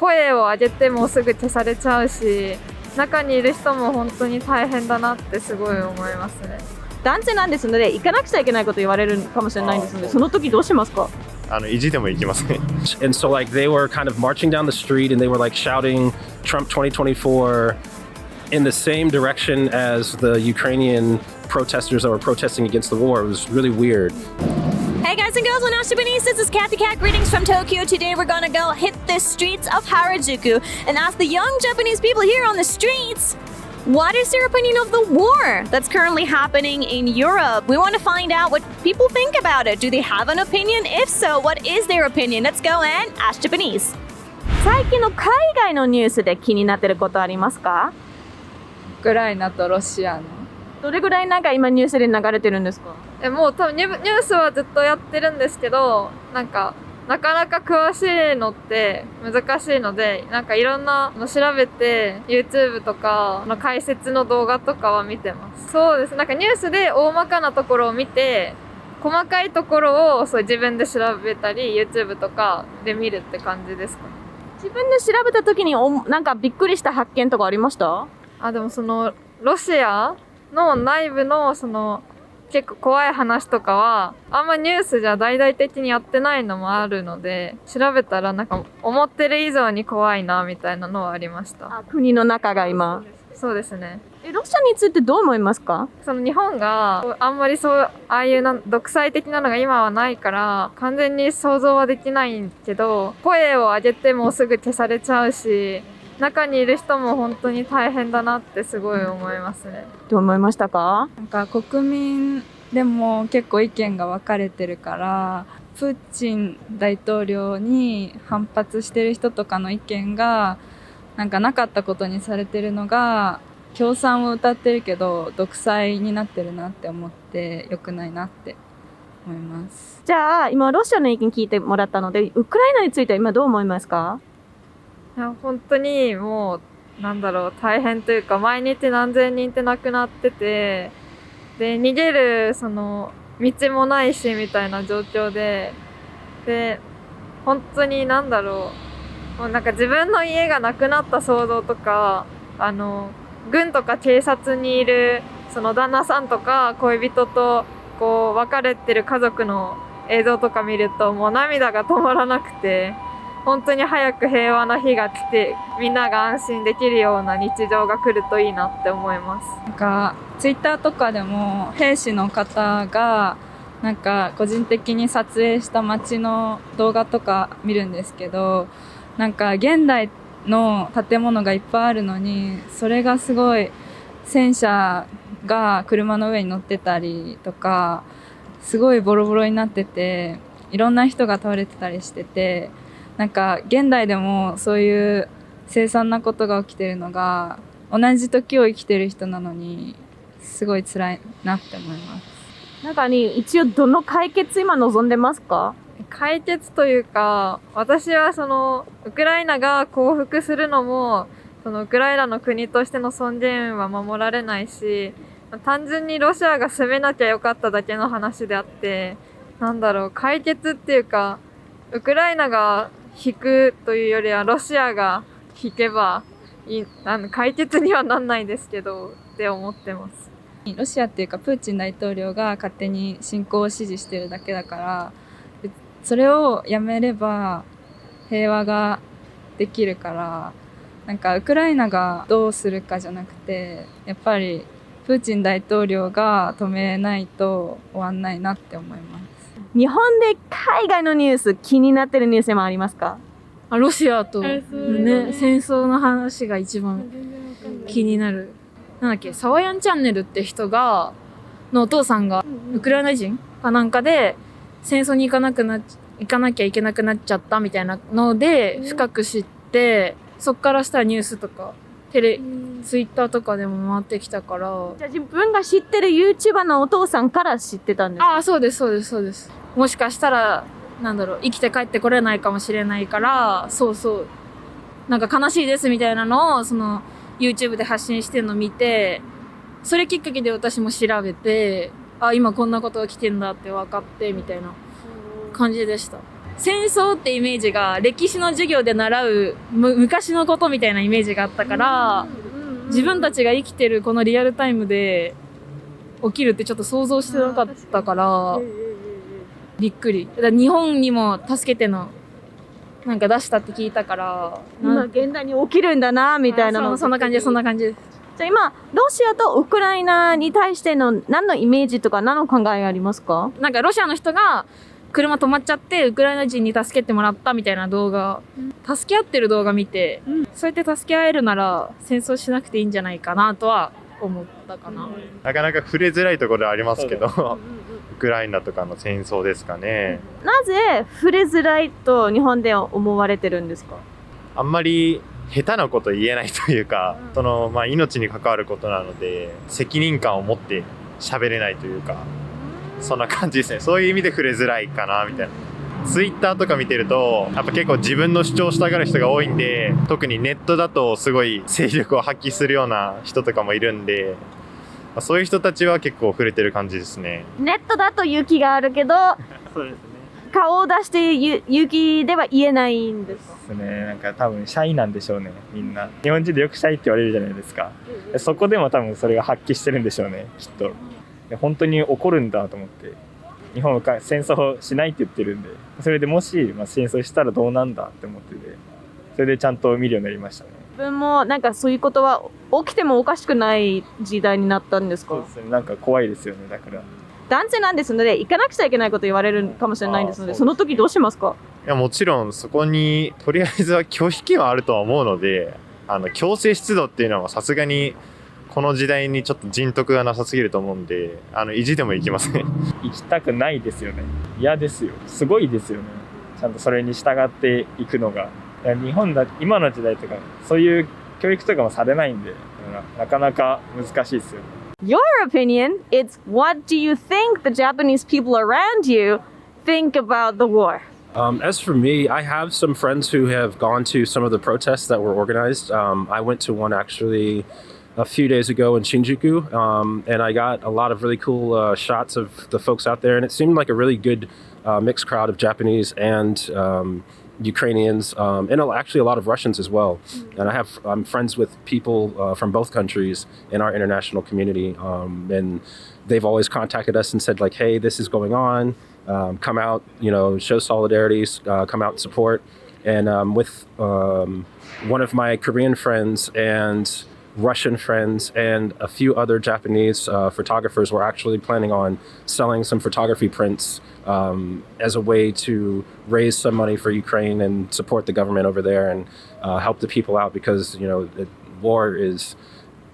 声を上げてもすぐ消されちゃうし、中にいる人も本当に大変だなってすごい思いますね。男性なんですので行かなくちゃいけないこと言われるかもしれないんですので、その時どうしますか？意地でも行きますね。And so like they were kind of marching down the street and they were like shouting Trump 2024 in the same direction as the Ukrainian protesters that were protesting against the war. It was really weird. Hey guys and girls, we're now Japanese. This is Kathy Cat. Greetings from Tokyo. Today we're gonna go hit the streets of Harajuku and ask the young Japanese people here on the streets, what is their opinion of the war that's currently happening in Europe? We want to find out what people think about it. Do they have an opinion? If so, what is their opinion? Let's go and ask Japanese. 最近の海外のニュースで気になってることありますか？ウクライナとロシアの。どれぐらいなんか今ニュースで流れてるんですか？もう多分ニュースはずっとやってるんですけど、なかなか詳しいのって難しいので、いろんなの調べて YouTube とかの解説の動画とかは見てます。そうです。ニュースで大まかなところを見て、細かいところを自分で調べたり YouTube とかで見るって感じですかね。自分で調べた時になんかびっくりした発見とかありました？でもロシアの内部の結構怖い話とかはあんまニュースじゃ大々的にやってないのもあるので、調べたら思ってる以上に怖いなみたいなのはありました。国の中が今。そうですね。ロシアについてどう思いますか？日本があんまりああいう独裁的なのが今はないから完全に想像はできないんけど、声を上げてもすぐ消されちゃうし、中にいる人も本当に大変だなってすごい思いますね。どう思いましたか？国民でも結構意見が分かれてるから、プーチン大統領に反発してる人とかの意見がなかったことにされてるのが、共産を謳ってるけど独裁になってるなって思って良くないなって思います。じゃあ今ロシアの意見聞いてもらったので、ウクライナについては今どう思いますか？本当にもう大変というか、毎日何千人って亡くなってて、で逃げる道もないしみたいな状況で、本当にもう自分の家がなくなった騒動とか、軍とか警察にいる旦那さんとか恋人と別れてる家族の映像とか見ると、もう涙が止まらなくて、本当に早く平和な日が来て、みんなが安心できるような日常が来るといいなって思います。ツイッターとかでも兵士の方が個人的に撮影した街の動画とか見るんですけど、現代の建物がいっぱいあるのに、それがすごい戦車が車の上に乗ってたりとか、すごいボロボロになってて、いろんな人が倒れてたりしてて、現代でもそういう凄惨なことが起きてるのが、同じ時を生きてる人なのにすごい辛いなって思います。一応どの解決今望んでますか？解決というか、私はウクライナが降伏するのもウクライナの国としての尊厳は守られないし、単純にロシアが攻めなきゃよかっただけの話であって、解決っていうか、ウクライナが引くというよりはロシアが引けばいい、解決にはなんないですけどって思ってます。ロシアっていうかプーチン大統領が勝手に侵攻を支持してるだけだから、それをやめれば平和ができるから、ウクライナがどうするかじゃなくて、やっぱりプーチン大統領が止めないと終わんないなって思います。日本で海外のニュース気になってるニュースもありますか？ロシアと、戦争の話が一番気になる。サワヤンチャンネルって人のお父さんがウクライナ人かなんかで戦争に行かなきゃいけなくなっちゃったみたいなので深く知って、そっからしたらニュースとかツイッターとかでも回ってきたから。じゃあ自分が知ってる YouTuber のお父さんから知ってたんですか？そうです。もしかしたら生きて帰ってこれないかもしれないから、悲しいですみたいなのをYouTube で発信してるのを見て、それきっかけで私も調べて、今こんなことが来てんだって分かってみたいな感じでした。戦争ってイメージが歴史の授業で習う昔のことみたいなイメージがあったから、自分たちが生きてるこのリアルタイムで起きるってちょっと想像してなかったから、びっくり。だから日本にも助けてのなんか出したって聞いたから、今現代に起きるんだなみたいなの。そんな感じです、そんな感じです。じゃあ今ロシアとウクライナに対しての何のイメージとか何の考えありますか？なんかロシアの人が車止まっちゃってウクライナ人に助けてもらったみたいな動画、助け合ってる動画見て、そうやって助け合えるなら戦争しなくていいんじゃないかなとは思ったかな。なかなか触れづらいところはありますけど、ウクライナとかの戦争ですかね。なぜ触れづらいと日本で思われてるんですか？あんまり下手なこと言えないというか、命に関わることなので責任感を持って喋れないというか、そんな感じですね。そういう意味で触れづらいかなみたいな。ツイッターとか見てるとやっぱ結構自分の主張したがる人が多いんで、特にネットだとすごい勢力を発揮するような人とかもいるんで、そういう人たちは結構触れてる感じですね。ネットだと勇気があるけどそうですね。顔を出して勇気では言えないんですですね。なんか多分シャイなんでしょうね、みんな。日本人でよくシャイって言われるじゃないですか。そこでも多分それが発揮してるんでしょうね、きっと。で本当に怒るんだと思って。日本は戦争しないって言ってるんで、それでもし、戦争したらどうなんだって思ってて、それでちゃんと見るようになりましたね。自分もなんかそういうことは起きてもおかしくない時代になったんですか？そうですね。なんか怖いですよね、だから。男性なんですので行かなくちゃいけないこと言われるかもしれないですので、その時どうしますか？いやもちろんそこにとりあえずは拒否権はあるとは思うので、強制出動っていうのはさすがにこの時代にちょっと人徳がなさすぎると思うんで、意地でも行きません。行きたくないですよね。嫌ですよ。すごいですよね。ちゃんとそれに従っていくのが。日本だ今の時代とかそういう教育とかもされないんで、なかなか難しいですよね。Your opinion, it's what do you think the Japanese people around you think about the war? As for me, I have some friends who have gone to some of the protests that were organized. I went to one actually a few days ago in Shinjuku, and I got a lot of really cool shots of the folks out there, and it seemed like a really good mixed crowd of Japanese and Ukrainians, and actually a lot of Russians as well. And I'm friends with people from both countries in our international community, and they've always contacted us and said like, hey, this is going on, come out, show solidarity, come out and support. And with one of my Korean friends and Russian friends and a few other Japanese photographers were actually planning on selling some photography prints as a way to raise some money for Ukraine and support the government over there and help the people out, because war is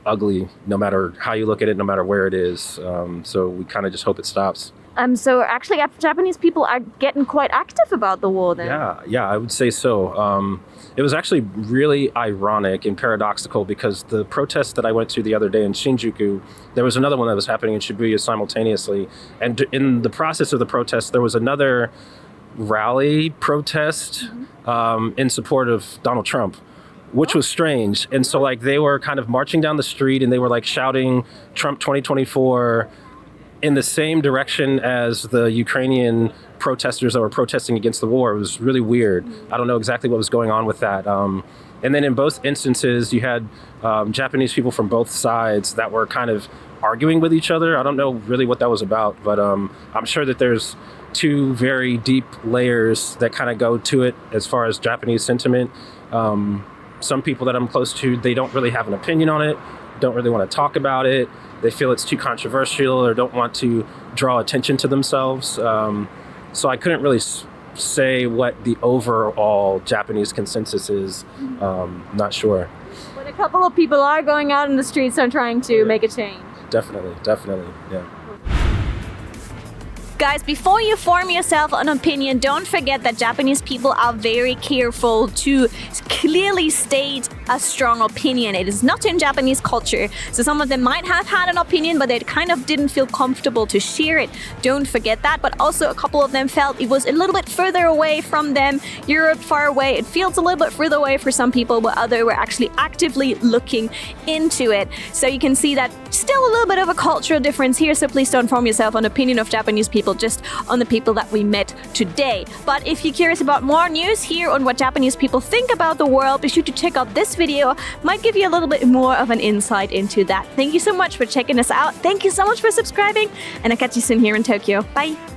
ugly no matter how you look at it, no matter where it is. So we kind of just hope it stops. So actually Japanese people are getting quite active about the war then. Yeah, I would say so. It was actually really ironic and paradoxical, because the protest that I went to the other day in Shinjuku, there was another one that was happening in Shibuya simultaneously. And in the process of the protest, there was another rally protest in support of Donald Trump, which was strange. And so they were kind of marching down the street and they were shouting Trump 2024 in the same direction as the Ukrainian protesters that were protesting against the war. It was really weird. I don't know exactly what was going on with that. And then in both instances, you had Japanese people from both sides that were kind of arguing with each other. I don't know really what that was about, but I'm sure that there's two very deep layers that kind of go to it as far as Japanese sentiment. Some people that I'm close to, they don't really have an opinion on it, don't really want to talk about it. They feel it's too controversial or don't want to draw attention to themselves. So I couldn't really say what the overall Japanese consensus is. Not sure. But a couple of people are going out in the streets and trying to make a change. Definitely, yeah. Guys, before you form yourself an opinion, don't forget that Japanese people are very careful to clearly state a strong opinion. It is not in Japanese culture. So some of them might have had an opinion, but they kind of didn't feel comfortable to share it. Don't forget that. But also a couple of them felt it was a little bit further away from them. Europe, far away. It feels a little bit further away for some people, but others were actually actively looking into it. So you can see that still a little bit of a cultural difference here. So please don't form yourself an opinion of Japanese people people just on the people that we met today. But if you're curious about more news here on what Japanese people think about the world, be sure to check out this video. Might give you a little bit more of an insight into that. Thank you so much for checking us out. Thank you so much for subscribing, and I'll catch you soon here in Tokyo. Bye!